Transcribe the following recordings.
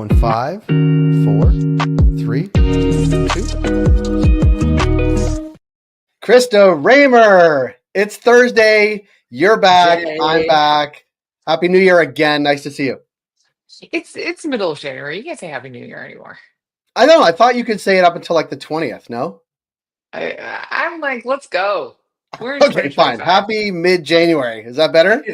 Going 5, 4, 3, 2. Krista Raymer, it's Thursday. You're back. I'm Jay. back. Happy New Year again. Nice to see you. It's middle of January. You can't say Happy New Year anymore. I know. I thought you could say it up until like the 20th. No? I'm like, let's go. We're in Okay, fine. 2025. Happy mid-January. Is that better?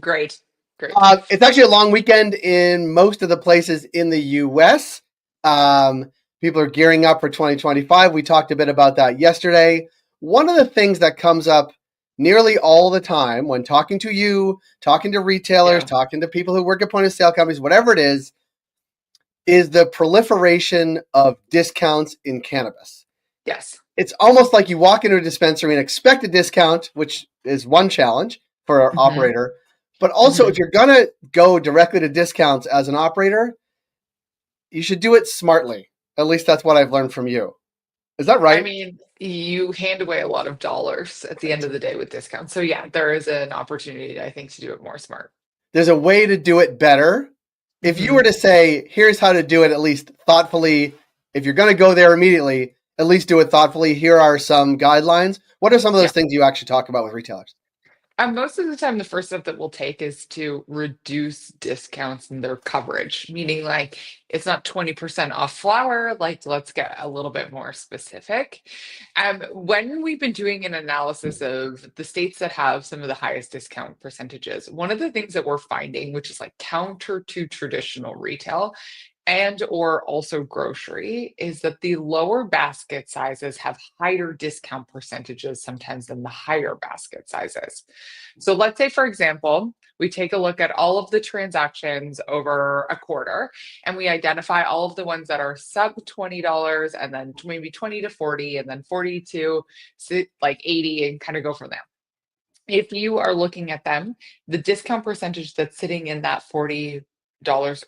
Great. Great. It's actually a long weekend in most of the places in the U.S. People are gearing up for 2025. We talked a bit about that yesterday. One of the things that comes up nearly all the time when talking to you, talking to retailers, Yeah. talking to people who work at point of sale companies, whatever it is the proliferation of discounts in cannabis. Yes. It's almost like you walk into a dispensary and expect a discount, which is one challenge for an hmm operator. But also, hmm if you're going to go directly to discounts as an operator, you should do it smartly. At least that's what I've learned from you. Is that I right? mean, you hand away a lot of dollars at the end of the day with discounts. So yeah, there is an opportunity, I think, to do it more smart. There's a way to do it better. If you were hmm to say, here's how to do it, at least thoughtfully, if you're going to go there immediately, at least do it thoughtfully. Here are some guidelines. What are some of those Yeah. things you actually talk about with retailers? Most of the time, the first step that we'll take is to reduce discounts and their coverage, meaning like it's not 20% off flour. Like, let's get a little bit more specific. When we've been doing an analysis of the states that have some of the highest discount percentages, one of the things that we're finding, which is like counter to traditional retail, and or also grocery, is that the lower basket sizes have higher discount percentages sometimes than the higher basket sizes. So let's say, for example, we take a look at all of the transactions over a quarter and we identify all of the ones that are sub $20 and then maybe 20 to 40 and then 40 to like 80 and kind of go from there. If you are looking at them, the discount percentage that's sitting in that $40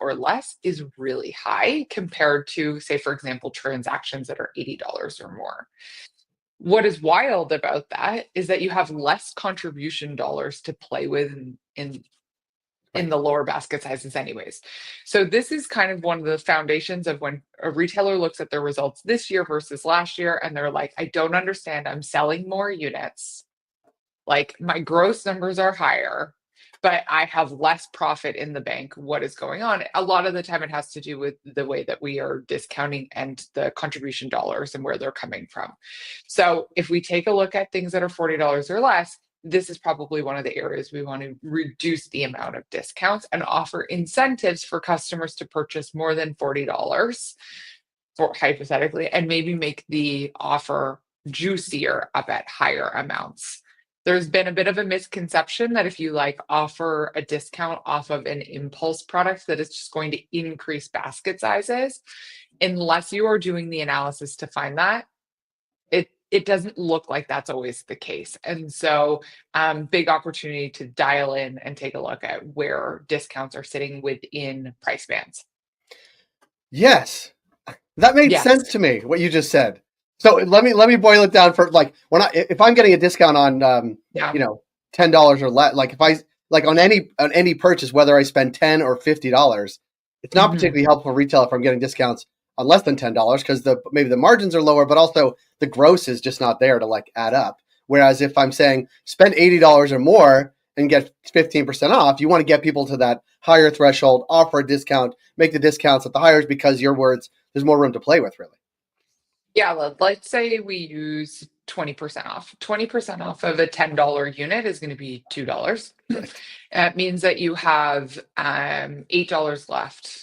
or less is really high compared to, say, for example, transactions that are $80 or more. What is wild about that is that you have less contribution dollars to play with in Right. the lower basket sizes anyways. So this is kind of one of the foundations of when a retailer looks at their results this year versus last year and they're like, I don't understand. I'm selling more units. Like my gross numbers are higher, but I have less profit in the bank. What is going on? A lot of the time, it has to do with the way that we are discounting and the contribution dollars and where they're coming from. So, if we take a look at things that are $40 or less, this is probably one of the areas we want to reduce the amount of discounts and offer incentives for customers to purchase more than $40 for hypothetically, and maybe make the offer juicier up at higher amounts. There's been a bit of a misconception that if you like offer a discount off of an impulse product, that it's just going to increase basket sizes. Unless you are doing the analysis to find that, it doesn't look like that's always the case. And so big opportunity to dial in and take a look at where discounts are sitting within price bands. Yes, that made Yes. sense to me. What you just said. So let me boil it down for like if I'm getting a discount on Yeah. $10 or less, like if I like on any purchase, whether I spend $10 or $50, it's not hmm particularly helpful retail if I'm getting discounts on less than $10 because maybe the margins are lower, but also the gross is just not there to like add up. Whereas if I'm saying spend $80 or more and get 15% off, you want to get people to that higher threshold, offer a discount, make the discounts at the higher because your words, there's more room to play with, really. Yeah, let's say we use 20% off. 20% off of a $10 unit is going to be $2. Right. That means that you have $8 left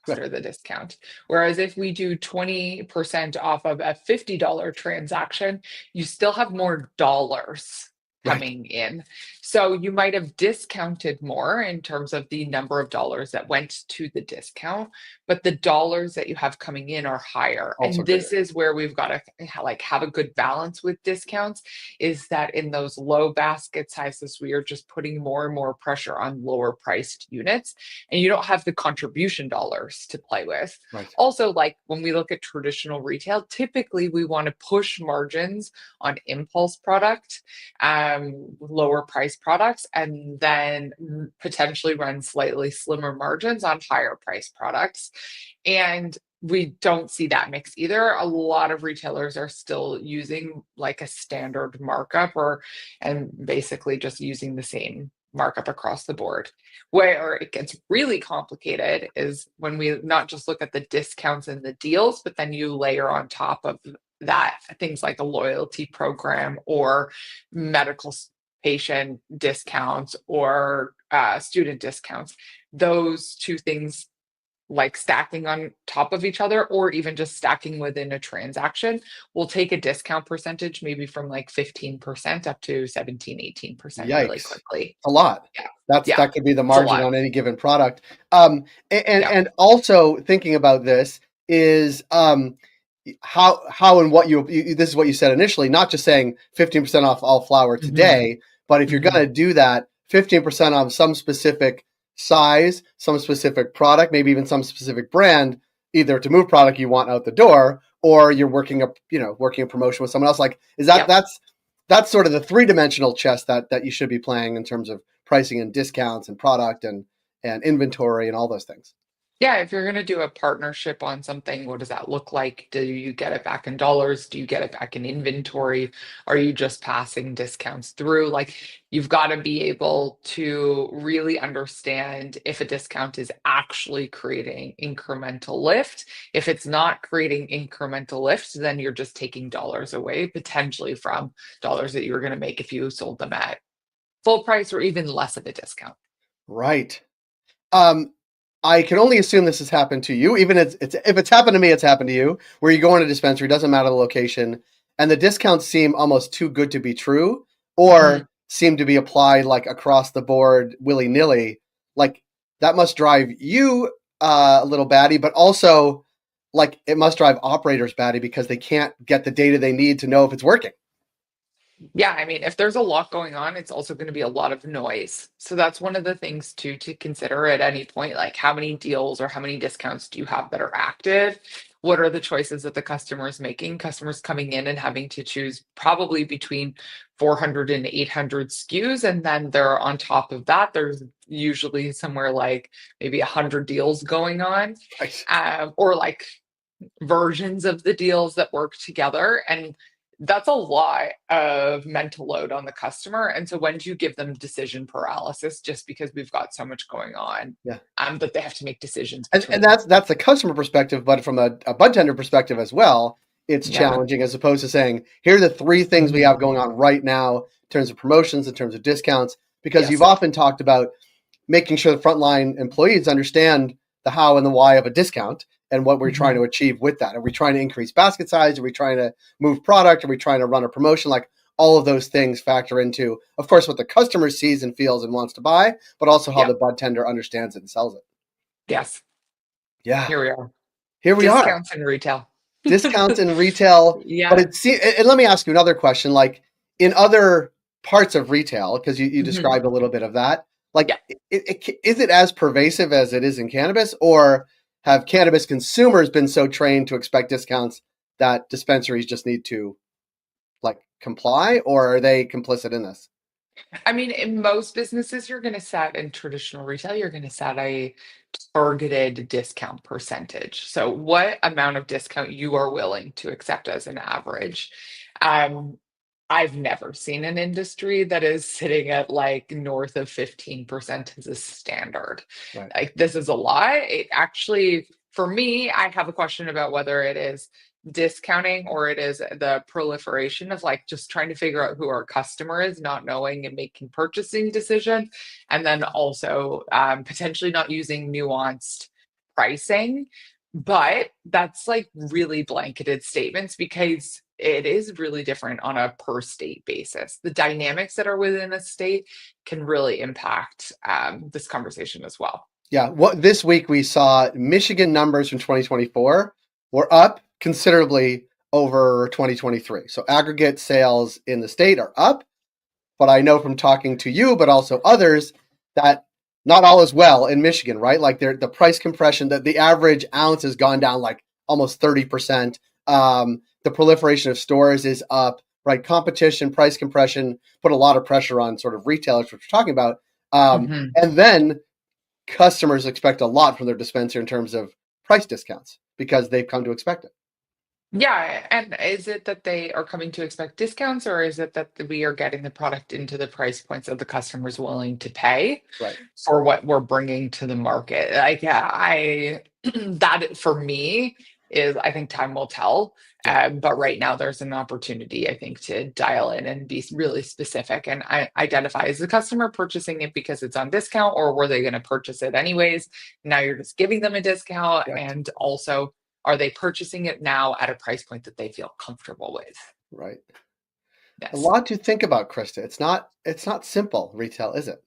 Right. after the discount. Whereas if we do 20% off of a $50 transaction, you still have more dollars Right. coming in. So you might have discounted more in terms of the number of dollars that went to the discount, but the dollars that you have coming in are higher. Also And this greater. is where we've got to like have a good balance with discounts, is that in those low basket sizes, we are just putting more and more pressure on lower priced units and you don't have the contribution dollars to play with. Right. Also, like when we look at traditional retail, typically we want to push margins on impulse product lower price products and then potentially run slightly slimmer margins on higher price products. And we don't see that mix either. A lot of retailers are still using like a standard markup and basically just using the same markup across the board. Where it gets really complicated is when we not just look at the discounts and the deals, but then you layer on top of that things like a loyalty program or medical patient discounts or student discounts. Those two things like stacking on top of each other or even just stacking within a transaction will take a discount percentage maybe from like 15% up to 17, 18% really Yikes. quickly. A lot. Yeah. That could be the It's a margin lot. on any given product. And also thinking about this is how and what you this is what you said initially, not just saying 15% off all flour today, but if you're going to do that, 15% on some specific size, some specific product, maybe even some specific brand, either to move product you want out the door, or you're working a promotion with someone else. Like, is that's sort of the three-dimensional chess that you should be playing in terms of pricing and discounts and product and inventory and all those things. Yeah, if you're going to do a partnership on something, what does that look like? Do you get it back in dollars? Do you get it back in inventory? Are you just passing discounts through? Like, you've got to be able to really understand if a discount is actually creating incremental lift. If it's not creating incremental lift, then you're just taking dollars away, potentially from dollars that you were going to make if you sold them at full price or even less of a discount. Right. I can only assume this has happened to you. Even if it's happened to me, it's happened to you, where you go in a dispensary, doesn't matter the location, and the discounts seem almost too good to be true, or seem to be applied like across the board willy-nilly. Like, that must drive you a little batty, but also like it must drive operators batty because they can't get the data they need to know if it's working. Yeah, I mean, if there's a lot going on, it's also going to be a lot of noise. So that's one of the things too to consider at any point, like how many deals or how many discounts do you have that are active? What are the choices that the customer is making? Customers coming in and having to choose probably between 400 and 800 SKUs. And then there on top of that, there's usually somewhere like maybe 100 deals going on, Right. or like versions of the deals that work together. And that's a lot of mental load on the customer. And so when do you give them decision paralysis just because we've got so much going on Yeah. that they have to make decisions And between? that's the customer perspective, but from a bud tender perspective as well, it's challenging as opposed to saying, here are the three things we have going on right now in terms of promotions, in terms of discounts, because you've often talked about making sure the frontline employees understand the how and the why of a discount and what we're trying to achieve with that. Are we trying to increase basket size? Are we trying to move product? Are we trying to run a promotion? Like, all of those things factor into, of course, what the customer sees and feels and wants to buy, but also how the bud tender understands it and sells it. Yes. Yeah. Here we are. Here we are. Discounts in retail. Discounts in retail. Yeah. But and let me ask you another question. Like, in other parts of retail, because you described a little bit of that, like, is it as pervasive as it is in cannabis, or have cannabis consumers been so trained to expect discounts that dispensaries just need to like comply, or are they complicit in this? I mean, in most businesses, you're going to set in traditional retail, you're going to set a targeted discount percentage. So, what amount of discount you are willing to accept as an average? Um, I've never seen an industry that is sitting at like north of 15% as a standard. Right. Like, this is a lot. It actually, for me, I have a question about whether it is discounting or it is the proliferation of like just trying to figure out who our customer is, not knowing and making purchasing decisions, and then also potentially not using nuanced pricing. But that's like really blanketed statements because it is really different on a per state basis. The dynamics that are within a state can really impact this conversation as well. Yeah. This week we saw Michigan numbers from 2024 were up considerably over 2023. So aggregate sales in the state are up, but I know from talking to you, but also others, that not all is well in Michigan, right? Like, the price compression, that the average ounce has gone down like almost 30%. The proliferation of stores is up. right? Competition, price compression, put a lot of pressure on sort of retailers, which we're talking about. And then customers expect a lot from their dispenser in terms of price discounts because they've come to expect it. Yeah, and is it that they are coming to expect discounts, or is it that we are getting the product into the price points that the customer's willing to pay Right. for what we're bringing to the market? Like, yeah, that for me is, I think time will tell. Yeah. But right now, there's an opportunity, I think, to dial in and be really specific and identify, is the customer purchasing it because it's on discount, or were they going to purchase it anyways? Now you're just giving them a discount, Yes. and also, are they purchasing it now at a price point that they feel comfortable with? Right. A Yes. lot to think about, Krista. It's not simple retail, is it?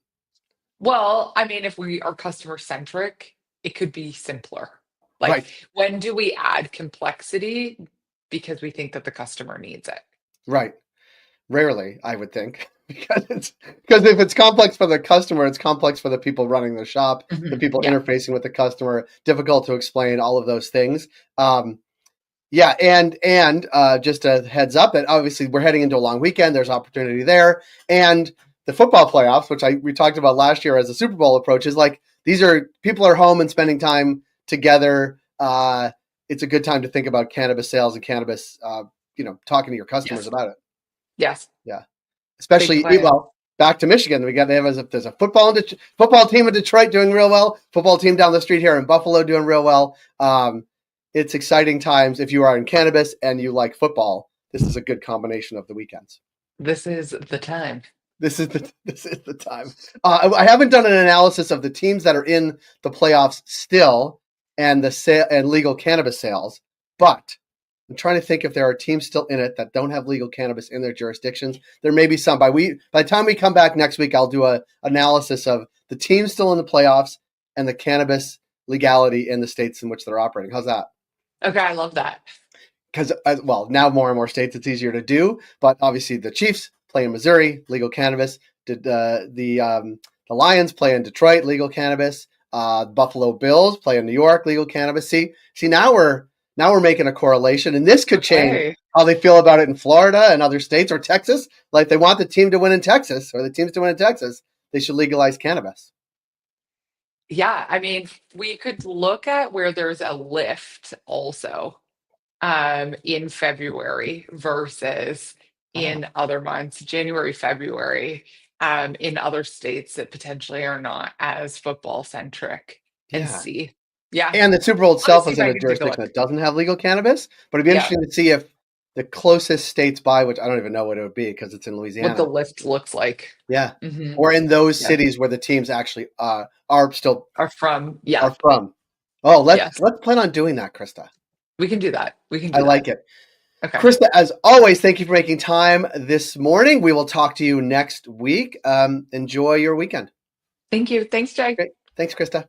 Well, I mean, if we are customer centric, it could be simpler. Like, Right. when do we add complexity because we think that the customer needs it? Right. Rarely, I would think, because if it's complex for the customer, it's complex for the people running the shop, the people Yeah. interfacing with the customer, difficult to explain, all of those things. Yeah, and just a heads up that obviously we're heading into a long weekend. There's opportunity there, and the football playoffs, which we talked about last year as the Super Bowl approaches. Like, these are people are home and spending time together. It's a good time to think about cannabis sales and cannabis. Talking to your customers Yes. about it. Yes. Yeah, Big especially plan. back to Michigan. There's a football team in Detroit doing real well. Football team down the street here in Buffalo doing real well. It's exciting times if you are in cannabis and you like football. This is a good combination of the weekends. This is the time. This is the time. I haven't done an analysis of the teams that are in the playoffs still and and legal cannabis sales, but I'm trying to think if there are teams still in it that don't have legal cannabis in their jurisdictions. There may be some. By the time we come back next week, I'll do a analysis of the teams still in the playoffs and the cannabis legality in the states in which they're operating. How's that? Okay, I love that. Because, now more and more states, it's easier to do. But obviously, the Chiefs play in Missouri, legal cannabis. The Lions play in Detroit, legal cannabis. Buffalo Bills play in New York, legal cannabis. See, now we're making a correlation, and this could change Okay. how they feel about it in Florida and other states, or Texas. Like, they want the team to win in Texas, or the teams to win in Texas. They should legalize cannabis. Yeah, I mean, we could look at where there's a lift also in February versus Oh, in other months, January, February, in other states that potentially are not as football centric, and yeah. see. Yeah, And the Super Bowl let me itself see is if in I a can take a jurisdiction look. that doesn't have legal cannabis, but it'd be Yeah, interesting to see if the closest states by, which I don't even know what it would be because it's in what the Louisiana. lift looks like. Yeah. Hmm. Or in those Yeah, cities where the teams actually are still are from, yeah, are from. Oh, let's yes, plan on doing that, Krista. we can do that. We can I do that. like it. Okay. Krista, as always, thank you for making time this morning. We will talk to you next week. Enjoy your weekend. Thank you. Thanks, Jay. Great. Thanks, Krista.